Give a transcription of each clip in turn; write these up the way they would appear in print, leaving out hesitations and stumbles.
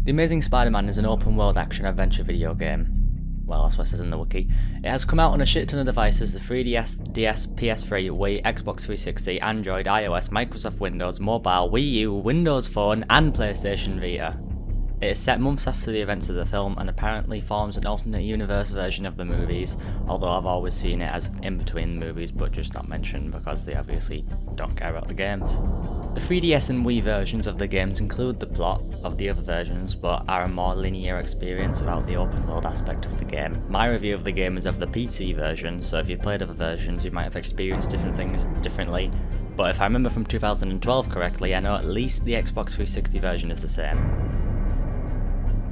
The Amazing Spider-Man is an open-world action-adventure video game. Well, that's what it says in the wiki. It has come out on a shit ton of devices: the 3DS, DS, PS3, Wii, Xbox 360, Android, iOS, Microsoft Windows, Mobile, Wii U, Windows Phone, and PlayStation Vita. It is set months after the events of the film and apparently forms an alternate universe version of the movies, although I've always seen it as in between the movies but just not mentioned because they obviously don't care about the games. The 3DS and Wii versions of the games include the plot of the other versions but are a more linear experience without the open world aspect of the game. My review of the game is of the PC version, so if you've played other versions you might have experienced different things differently, but if I remember from 2012 correctly, I know at least the Xbox 360 version is the same.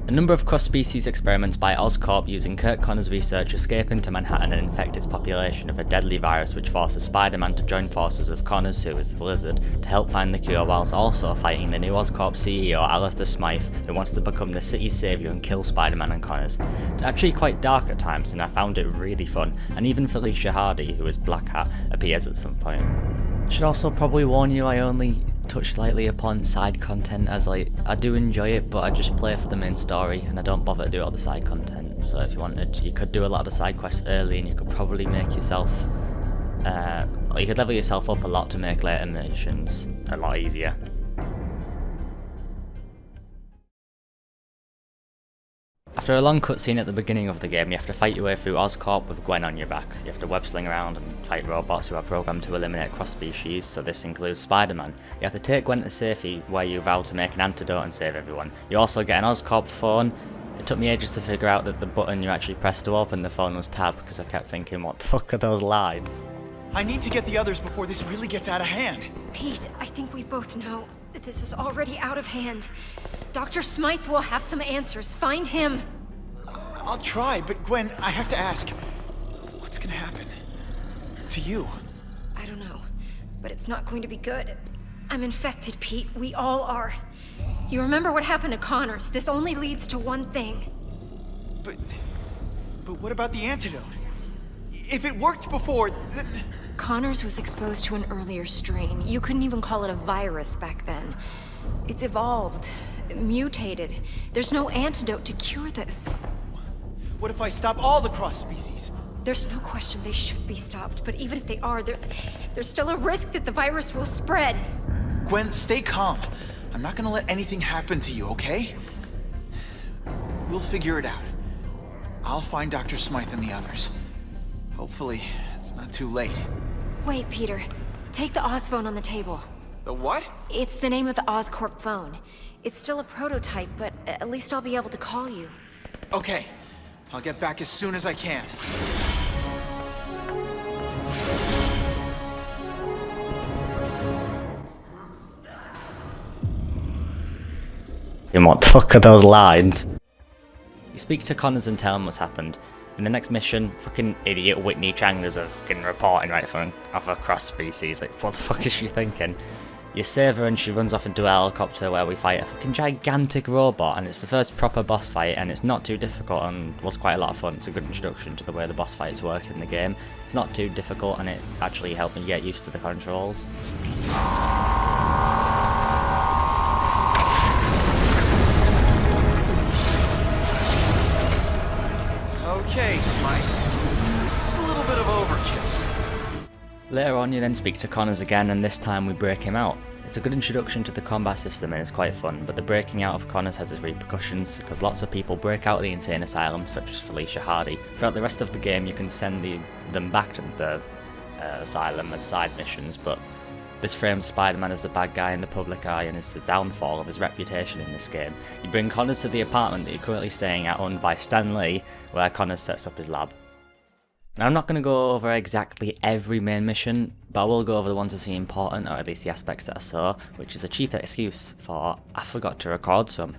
A number of cross-species experiments by Oscorp using Kurt Connor's research escape into Manhattan and infect its population of a deadly virus which forces Spider-Man to join forces with Connors, who is the Lizard, to help find the cure whilst also fighting the new Oscorp CEO Alistair Smythe, who wants to become the city's saviour and kill Spider-Man and Connors. It's actually quite dark at times and I found it really fun, and even Felicia Hardy, who is Black Hat, appears at some point. Should also probably warn you, I only touch lightly upon side content, as I do enjoy it, but I just play for the main story and I don't bother to do all the side content. So if you wanted, you could do a lot of the side quests early and you could probably make yourself, or you could level yourself up a lot to make later missions a lot easier. After a long cutscene at the beginning of the game, you have to fight your way through Oscorp with Gwen on your back. You have to web sling around and fight robots who are programmed to eliminate cross-species, so this includes Spider-Man. You have to take Gwen to safety, where you vow to make an antidote and save everyone. You also get an Oscorp phone. It took me ages to figure out that the button you actually pressed to open the phone was tab, because I kept thinking, what the fuck are those lines? I need to get the others before this really gets out of hand. Pete, I think we both know that this is already out of hand. Dr. Smythe will have some answers. Find him. I'll try, but Gwen, I have to ask, what's gonna happen to you? I don't know, but it's not going to be good. I'm infected, Pete. We all are. You remember what happened to Connors? This only leads to one thing. But what about the antidote? If it worked before, then... Connors was exposed to an earlier strain. You couldn't even call it a virus back then. It's evolved, mutated. There's no antidote to cure this. What if I stop all the cross-species? There's no question they should be stopped, but even if they are, there's still a risk that the virus will spread. Gwen, stay calm. I'm not gonna let anything happen to you, okay? We'll figure it out. I'll find Dr. Smythe and the others. Hopefully, it's not too late. Wait, Peter. Take the Oz phone on the table. The what? It's the name of the Oscorp phone. It's still a prototype, but at least I'll be able to call you. Okay. I'll get back as soon as I can. And what the fuck are those lines? You speak to Connors and tell him what's happened. In the next mission, fucking idiot Whitney Chang does a fucking reporting right from off a cross species. Like, what the fuck is she thinking? You save her and she runs off into a helicopter where we fight a fucking gigantic robot, and it's the first proper boss fight and it's not too difficult and was quite a lot of fun. It's a good introduction to the way the boss fights work in the game. It's not too difficult and it actually helped me get used to the controls. Okay, Smythe. This is a little bit of overkill. Later on you then speak to Connors again and this time we break him out. It's a good introduction to the combat system and it's quite fun, but the breaking out of Connors has its repercussions because lots of people break out of the insane asylum, such as Felicia Hardy. Throughout the rest of the game you can send them back to the asylum as side missions, but this frames Spider-Man as the bad guy in the public eye and is the downfall of his reputation in this game. You bring Connors to the apartment that you're currently staying at, owned by Stan Lee, where Connors sets up his lab. Now I'm not going to go over exactly every main mission, but I will go over the ones I see important, or at least the aspects that I saw, which is a cheap excuse for I forgot to record some.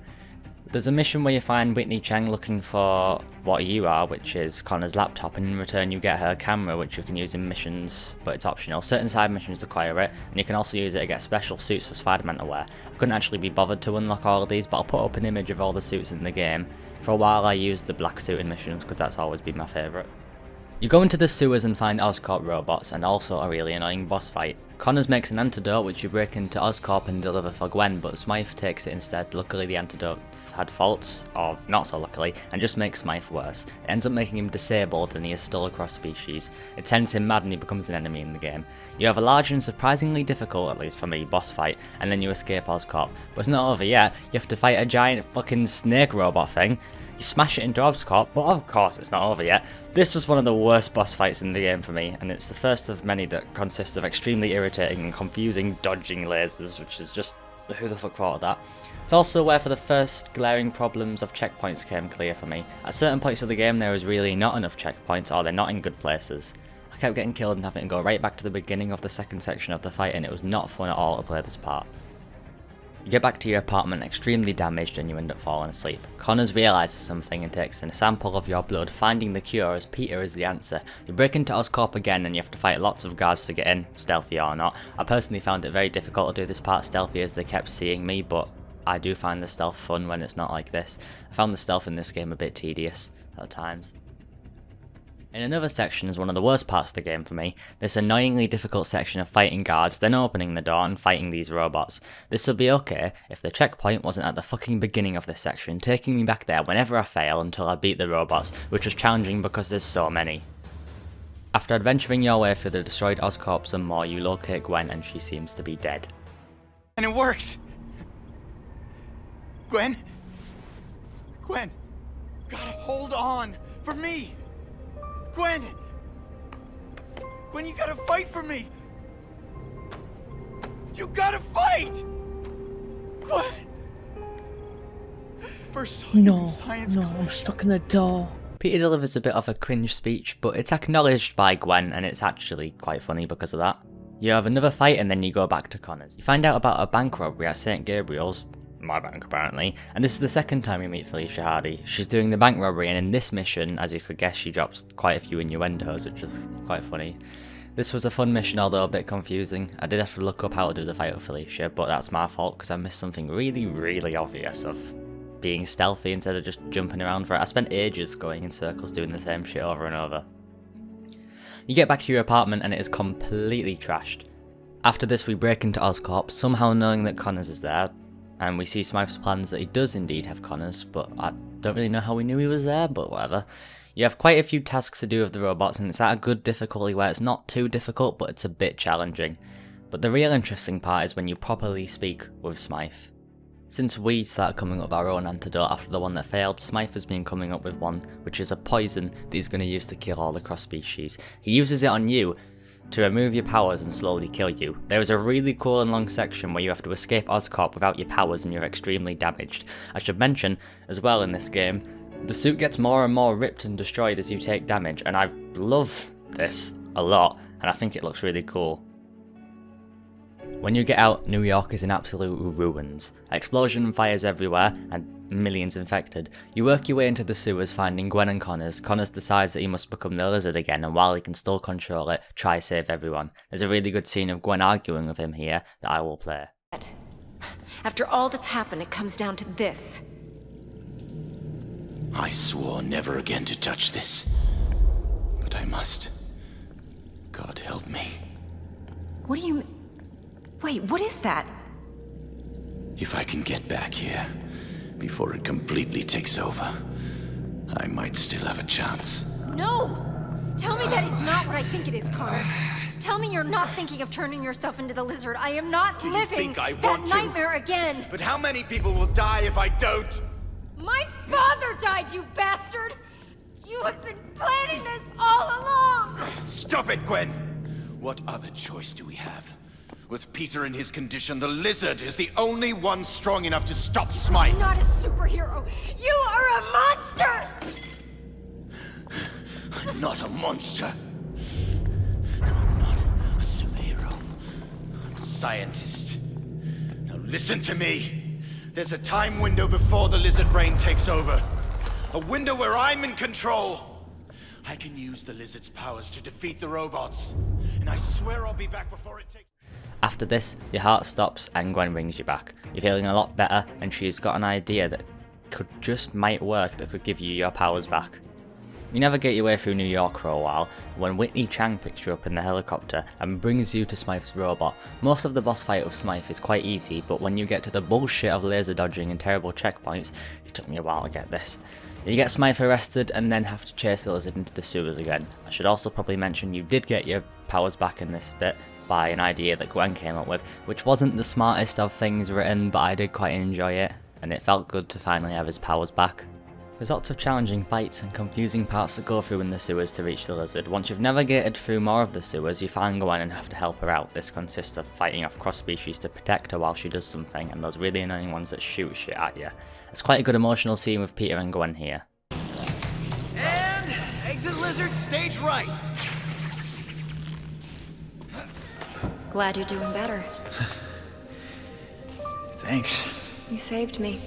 There's a mission where you find Whitney Chang looking for what you are, which is Connor's laptop, and in return you get her camera, which you can use in missions, but it's optional. Certain side missions require it, and you can also use it to get special suits for Spider-Man to wear. I couldn't actually be bothered to unlock all of these, but I'll put up an image of all the suits in the game. For a while I used the black suit in missions, because that's always been my favourite. You go into the sewers and find Oscorp robots and also a really annoying boss fight. Connors makes an antidote which you break into Oscorp and deliver for Gwen, but Smythe takes it instead. Luckily the antidote had faults, or not so luckily, and just makes Smythe worse. It ends up making him disabled and he is still across species. It sends him mad and he becomes an enemy in the game. You have a large and surprisingly difficult, at least for me, boss fight, and then you escape Oscorp. But it's not over yet. You have to fight a giant fucking snake robot thing. You smash it into Oscorp, but of course it's not over yet. This was one of the worst boss fights in the game for me, and it's the first of many that consists of extremely irritating and confusing dodging lasers, which is just, who the fuck thought of that? It's also where for the first glaring problems of checkpoints came clear for me. At certain points of the game there was really not enough checkpoints, or they're not in good places. I kept getting killed and having to go right back to the beginning of the second section of the fight, and it was not fun at all to play this part. You get back to your apartment extremely damaged and you end up falling asleep. Connors realises something and takes a sample of your blood, finding the cure as Peter is the answer. You break into Oscorp again and you have to fight lots of guards to get in, stealthy or not. I personally found it very difficult to do this part stealthy as they kept seeing me, but I do find the stealth fun when it's not like this. I found the stealth in this game a bit tedious at times. In another section is one of the worst parts of the game for me, this annoyingly difficult section of fighting guards, then opening the door and fighting these robots. This would be okay if the checkpoint wasn't at the fucking beginning of this section, taking me back there whenever I fail until I beat the robots, which was challenging because there's so many. After adventuring your way through the destroyed Oscorp some more, you locate Gwen and she seems to be dead. And it works! Gwen? Gwen! Gotta hold on! For me! Gwen! Gwen, you gotta fight for me! You gotta fight! Gwen! First No, science no, class. I'm stuck in a door. Peter delivers a bit of a cringe speech, but it's acknowledged by Gwen and it's actually quite funny because of that. You have another fight and then you go back to Connors. You find out about a bank robbery at St. Gabriel's, my bank apparently, and this is the second time you meet Felicia Hardy. She's doing the bank robbery and in this mission, as you could guess, she drops quite a few innuendos, which is quite funny. This was a fun mission, although a bit confusing. I did have to look up how to do the fight with Felicia, but that's my fault because I missed something really obvious of being stealthy instead of just jumping around for it. I spent ages going in circles doing the same shit over and over. You get back to your apartment and it is completely trashed. After this we break into Oscorp, somehow knowing that Connors is there, and we see Smythe's plans that he does indeed have Connors, but I don't really know how we knew he was there, but whatever. You have quite a few tasks to do with the robots, and it's at a good difficulty where it's not too difficult, but it's a bit challenging. But the real interesting part is when you properly speak with Smythe. Since we started coming up with our own antidote after the one that failed, Smythe has been coming up with one, which is a poison that he's going to use to kill all the cross species. He uses it on you to remove your powers and slowly kill you. There is a really cool and long section where you have to escape Oscorp without your powers and you're extremely damaged. I should mention, as well in this game, the suit gets more and more ripped and destroyed as you take damage, and I love this a lot, and I think it looks really cool. When you get out, New York is in absolute ruins. Explosion fires everywhere, and millions infected. You work your way into the sewers finding Gwen and Connors. Connors decides that he must become the lizard again, and while he can still control it, try save everyone. There's a really good scene of Gwen arguing with him here that I will play. After all that's happened, it comes down to this. I swore never again to touch this. But I must. God help me. What do you... Wait, what is that? If I can get back here before it completely takes over, I might still have a chance. No! Tell me that is not what I think it is, Connors. Tell me you're not thinking of turning yourself into the lizard. I am not living think I that want to? nightmare again. But how many people will die if I don't? My father died, you bastard! You have been planning this all along! Stop it, Gwen! What other choice do we have? With Peter in his condition, the lizard is the only one strong enough to stop Smythe. You're not a superhero. You are a monster! I'm not a monster. I'm not a superhero. I'm a scientist. Now listen to me. There's a time window before the lizard brain takes over. A window where I'm in control. I can use the lizard's powers to defeat the robots. And I swear I'll be back before it takes... After this, your heart stops and Gwen brings you back. You're feeling a lot better and she's got an idea that might work that could give you your powers back. You navigate your way through New York for a while when Whitney Chang picks you up in the helicopter and brings you to Smythe's robot. Most of the boss fight with Smythe is quite easy, but when you get to the bullshit of laser dodging and terrible checkpoints, it took me a while to get this. You get Smythe arrested and then have to chase the lizard into the sewers again. I should also probably mention you did get your powers back in this bit by an idea that Gwen came up with, which wasn't the smartest of things written, but I did quite enjoy it, and it felt good to finally have his powers back. There's lots of challenging fights and confusing parts to go through in the sewers to reach the lizard. Once you've navigated through more of the sewers, you find Gwen and have to help her out. This consists of fighting off cross-species to protect her while she does something, and those really annoying ones that shoot shit at you. It's quite a good emotional scene with Peter and Gwen here. And exit lizard stage right. Glad you're doing better. Thanks. You saved me.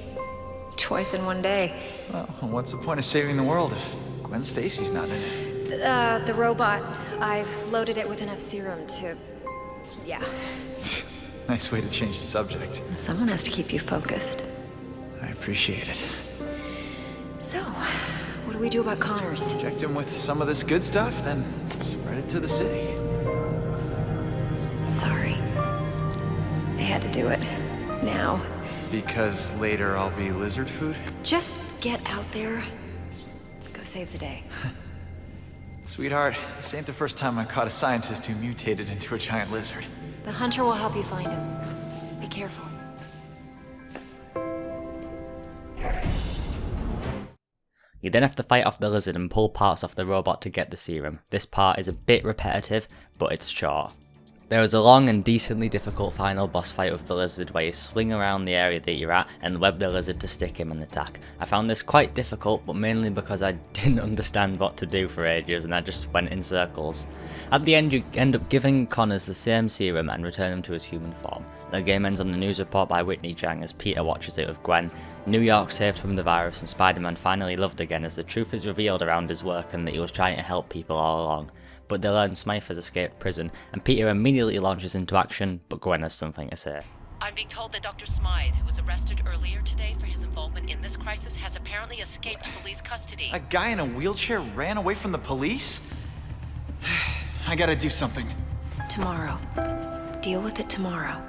Twice in one day. Well, what's the point of saving the world if Gwen Stacy's not in it? The robot. I've loaded it with enough serum to... yeah. Nice way to change the subject. Someone has to keep you focused. I appreciate it. So, what do we do about Connors? Inject him with some of this good stuff, then spread it to the city. Sorry. I had to do it. Now. Because later I'll be lizard food? Just get out there. Go save the day. Sweetheart, this ain't the first time I caught a scientist who mutated into a giant lizard. The hunter will help you find him. Be careful. You then have to fight off the lizard and pull parts off the robot to get the serum. This part is a bit repetitive, but it's short. There is a long and decently difficult final boss fight with the lizard where you swing around the area that you're at and web the lizard to stick him and attack. I found this quite difficult, but mainly because I didn't understand what to do for ages and I just went in circles. At the end you end up giving Connors the same serum and return him to his human form. The game ends on the news report by Whitney Chang as Peter watches it with Gwen. New York saved from the virus and Spider-Man finally loved again as the truth is revealed around his work and that he was trying to help people all along. But they learn Smythe has escaped prison, and Peter immediately launches into action, but Gwen has something to say. I'm being told that Dr. Smythe, who was arrested earlier today for his involvement in this crisis, has apparently escaped police custody. A guy in a wheelchair ran away from the police? I gotta do something. Tomorrow. Deal with it tomorrow.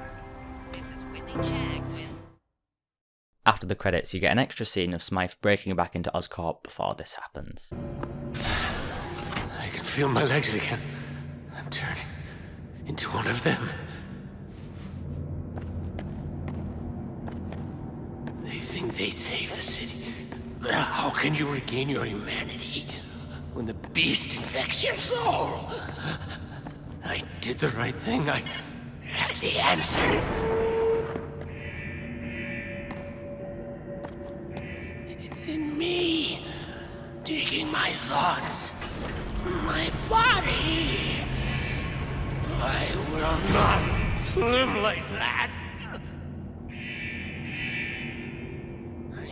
This is Whitney Chang with... After the credits, you get an extra scene of Smythe breaking back into Oscorp before this happens. I can feel my legs again. I'm turning into one of them. They think they saved the city. But how can you regain your humanity when the beast infects your soul? I did the right thing. I had the answer. It's in me, taking my thoughts. My body! I will not live like that! I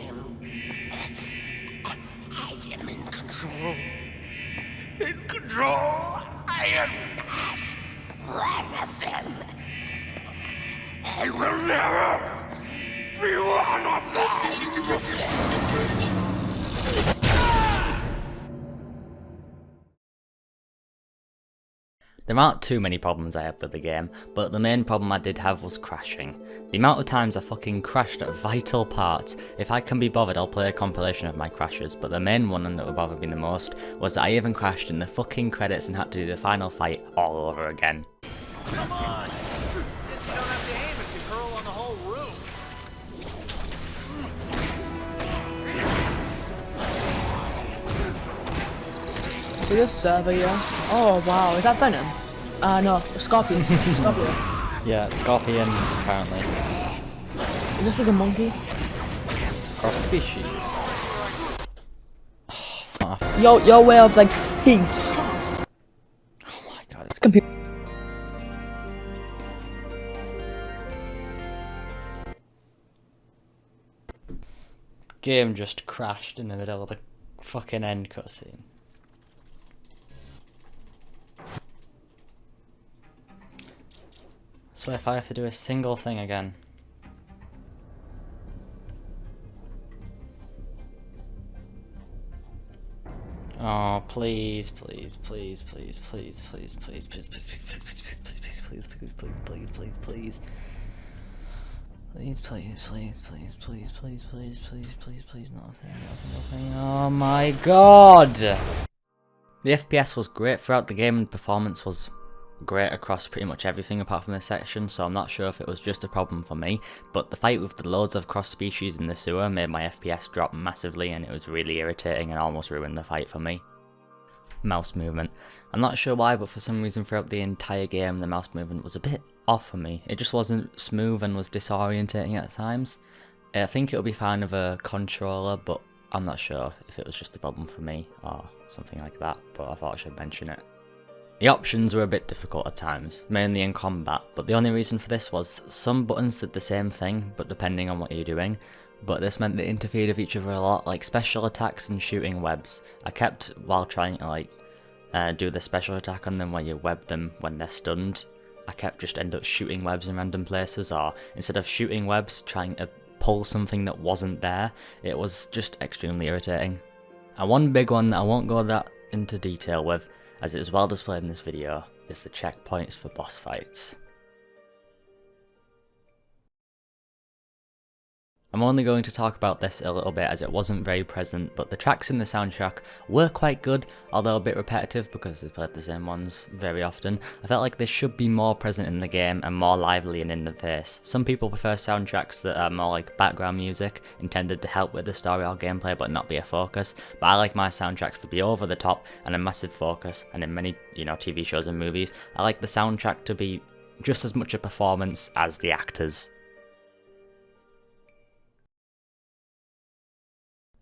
am in control. In control! I am not one of them. I will never be one of them! Species detected. There aren't too many problems I have with the game, but the main problem I did have was crashing. The amount of times I fucking crashed at vital parts. If I can be bothered, I'll play a compilation of my crashes, but the main one that would bother me the most was that I even crashed in the fucking credits and had to do the final fight all over again. Come on! Guess you don't have to aim if you hurl on the whole room. So this server, yeah. Oh wow, is that Venom? No, Scorpion. Scorpion. Yeah, it's Scorpion, apparently. Is this like a monkey? Cross species. Oh, Your way of like peace. oh my god, it's Computer. game just crashed in the middle of the fucking end cutscene. So if I have to do a single thing again. Oh, Please, please, please, please, please, please, please, please, please, please, please, please, please, please, please, please, please, please, please. Please, please, please, please, please, please, please, please, please, please, nothing. Oh my god! The FPS was great throughout the game and performance was great across pretty much everything apart from this section, so I'm not sure if it was just a problem for me, but the fight with the loads of cross species in the sewer made my FPS drop massively and it was really irritating and almost ruined the fight for me. Mouse movement. I'm not sure why, but for some reason throughout the entire game the mouse movement was a bit off for me. It just wasn't smooth and was disorientating at times. I think it would be fine with a controller, but I'm not sure if it was just a problem for me or something like that, but I thought I should mention it. The options were a bit difficult at times, mainly in combat, but the only reason for this was some buttons did the same thing, but depending on what you're doing. But this meant they interfered with each other a lot, like special attacks and shooting webs. I kept, while trying to do the special attack on them where you web them when they're stunned, I kept just end up shooting webs in random places, or instead of shooting webs, trying to pull something that wasn't there. It was just extremely irritating. And one big one that I won't go that into detail with, as it is well displayed in this video, is the checkpoints for boss fights. I'm only going to talk about this a little bit as it wasn't very present, but the tracks in the soundtrack were quite good, although a bit repetitive because they played the same ones very often. I felt like they should be more present in the game and more lively and in the face. Some people prefer soundtracks that are more like background music, intended to help with the story or gameplay but not be a focus, but I like my soundtracks to be over the top and a massive focus, and in many, TV shows and movies, I like the soundtrack to be just as much a performance as the actors.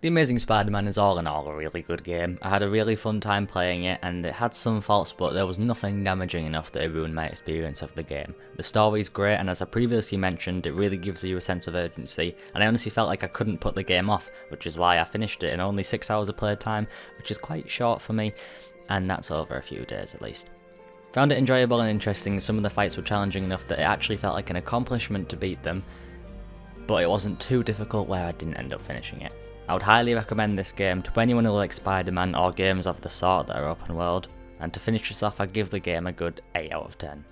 The Amazing Spider-Man is all in all a really good game. I had a really fun time playing it, and it had some faults, but there was nothing damaging enough that it ruined my experience of the game. The story's great, and as I previously mentioned, it really gives you a sense of urgency, and I honestly felt like I couldn't put the game off, which is why I finished it in only 6 hours of playtime, which is quite short for me, and that's over a few days at least. Found it enjoyable and interesting. Some of the fights were challenging enough that it actually felt like an accomplishment to beat them, but it wasn't too difficult where I didn't end up finishing it. I would highly recommend this game to anyone who likes Spider-Man or games of the sort that are open world, and to finish this off I'd give the game a good 8 out of 10.